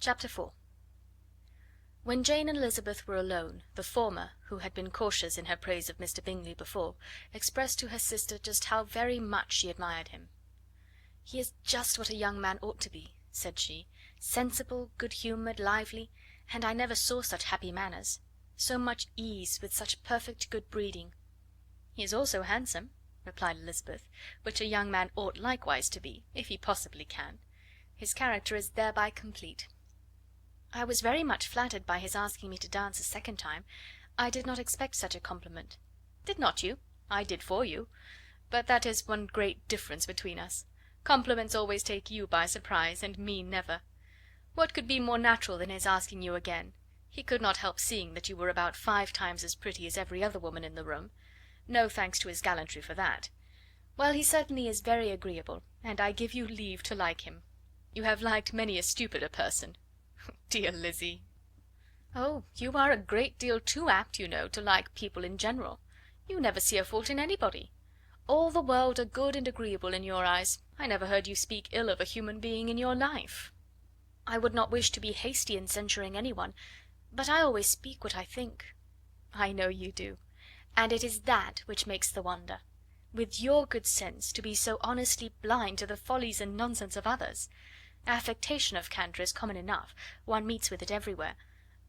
Chapter 4. When Jane and Elizabeth were alone, the former, who had been cautious in her praise of Mr. Bingley before, expressed to her sister just how very much she admired him. "He is just what a young man ought to be," said she, "sensible, good-humoured, lively, and I never saw such happy manners. So much ease, with such perfect good breeding." "He is also handsome," replied Elizabeth, "which a young man ought likewise to be, if he possibly can. His character is thereby complete." "I was very much flattered by his asking me to dance a second time. I did not expect such a compliment." "Did not you? I did for you. But that is one great difference between us. Compliments always take you by surprise, and me never. What could be more natural than his asking you again? He could not help seeing that you were about 5 times as pretty as every other woman in the room. No thanks to his gallantry for that. Well, he certainly is very agreeable, and I give you leave to like him. You have liked many a stupider person." "Dear Lizzie!" "Oh, you are a great deal too apt, you know, to like people in general. You never see a fault in anybody. All the world are good and agreeable in your eyes. I never heard you speak ill of a human being in your life." "I would not wish to be hasty in censuring any one, but I always speak what I think." "I know you do, and it is that which makes the wonder. With your good sense, to be so honestly blind to the follies and nonsense of others. Affectation of candour is common enough, one meets with it everywhere,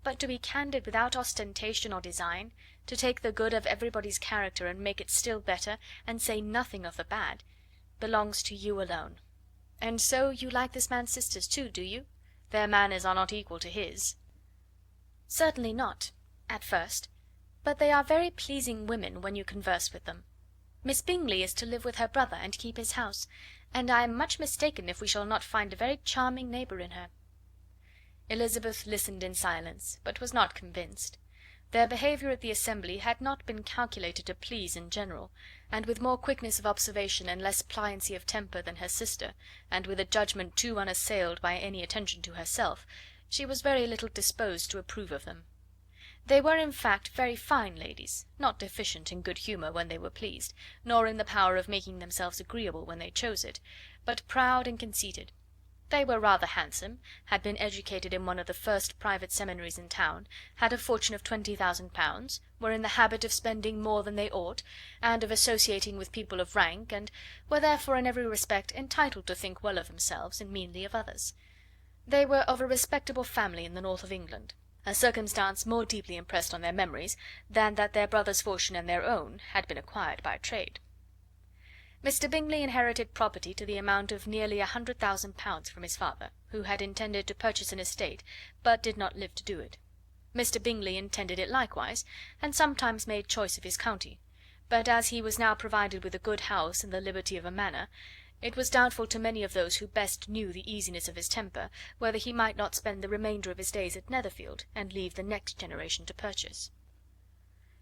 but to be candid without ostentation or design, to take the good of everybody's character and make it still better, and say nothing of the bad, belongs to you alone. And so you like this man's sisters too, do you? Their manners are not equal to his." "Certainly not, at first, but they are very pleasing women when you converse with them. Miss Bingley is to live with her brother and keep his house, and I am much mistaken if we shall not find a very charming neighbour in her." Elizabeth listened in silence, but was not convinced. Their behaviour at the assembly had not been calculated to please in general, and with more quickness of observation and less pliancy of temper than her sister, and with a judgment too unassailed by any attention to herself, she was very little disposed to approve of them. They were, in fact, very fine ladies, not deficient in good humour when they were pleased, nor in the power of making themselves agreeable when they chose it, but proud and conceited. They were rather handsome, had been educated in one of the first private seminaries in town, had a fortune of £20,000, were in the habit of spending more than they ought, and of associating with people of rank, and were therefore in every respect entitled to think well of themselves and meanly of others. They were of a respectable family in the north of England, a circumstance more deeply impressed on their memories than that their brother's fortune and their own had been acquired by trade. Mr. Bingley inherited property to the amount of nearly £100,000 from his father, who had intended to purchase an estate, but did not live to do it. Mr. Bingley intended it likewise, and sometimes made choice of his county, but as he was now provided with a good house and the liberty of a manor, it was doubtful to many of those who best knew the easiness of his temper whether he might not spend the remainder of his days at Netherfield, and leave the next generation to purchase.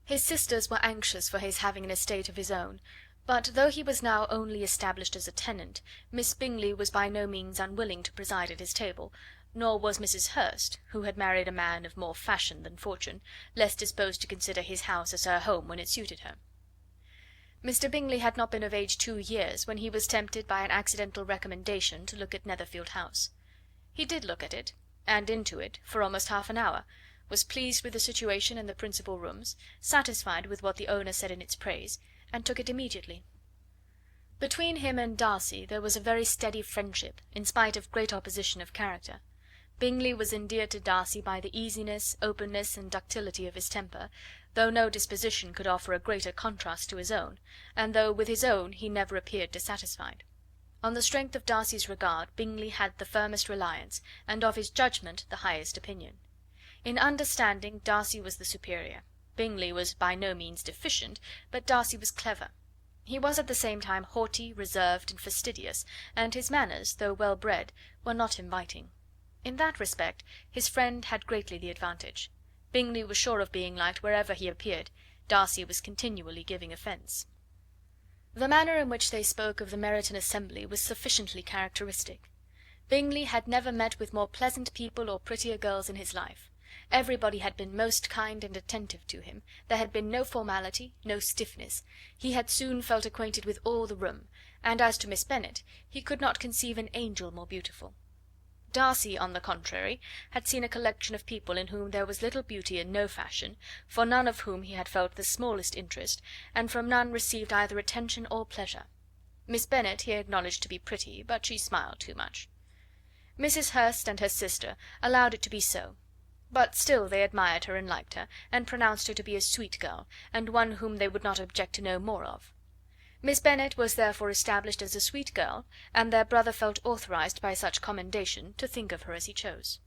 His sisters were anxious for his having an estate of his own, but though he was now only established as a tenant, Miss Bingley was by no means unwilling to preside at his table, nor was Mrs. Hurst, who had married a man of more fashion than fortune, less disposed to consider his house as her home when it suited her. Mr. Bingley had not been of age 2 years when he was tempted by an accidental recommendation to look at Netherfield House. He did look at it, and into it, for almost half an hour, was pleased with the situation and the principal rooms, satisfied with what the owner said in its praise, and took it immediately. Between him and Darcy there was a very steady friendship, in spite of great opposition of character. Bingley was endeared to Darcy by the easiness, openness, and ductility of his temper, though no disposition could offer a greater contrast to his own, and though with his own he never appeared dissatisfied. On the strength of Darcy's regard Bingley had the firmest reliance, and of his judgment the highest opinion. In understanding Darcy was the superior. Bingley was by no means deficient, but Darcy was clever. He was at the same time haughty, reserved, and fastidious, and his manners, though well bred, were not inviting. In that respect his friend had greatly the advantage. Bingley was sure of being liked wherever he appeared. Darcy was continually giving offence. The manner in which they spoke of the Meryton assembly was sufficiently characteristic. Bingley had never met with more pleasant people or prettier girls in his life. Everybody had been most kind and attentive to him, there had been no formality, no stiffness, he had soon felt acquainted with all the room, and as to Miss Bennet, he could not conceive an angel more beautiful. Darcy, on the contrary, had seen a collection of people in whom there was little beauty and no fashion, for none of whom he had felt the smallest interest, and from none received either attention or pleasure. Miss Bennet he acknowledged to be pretty, but she smiled too much. Mrs. Hurst and her sister allowed it to be so, but still they admired her and liked her, and pronounced her to be a sweet girl, and one whom they would not object to know more of. Miss Bennet was therefore established as a sweet girl, and their brother felt authorized by such commendation to think of her as he chose.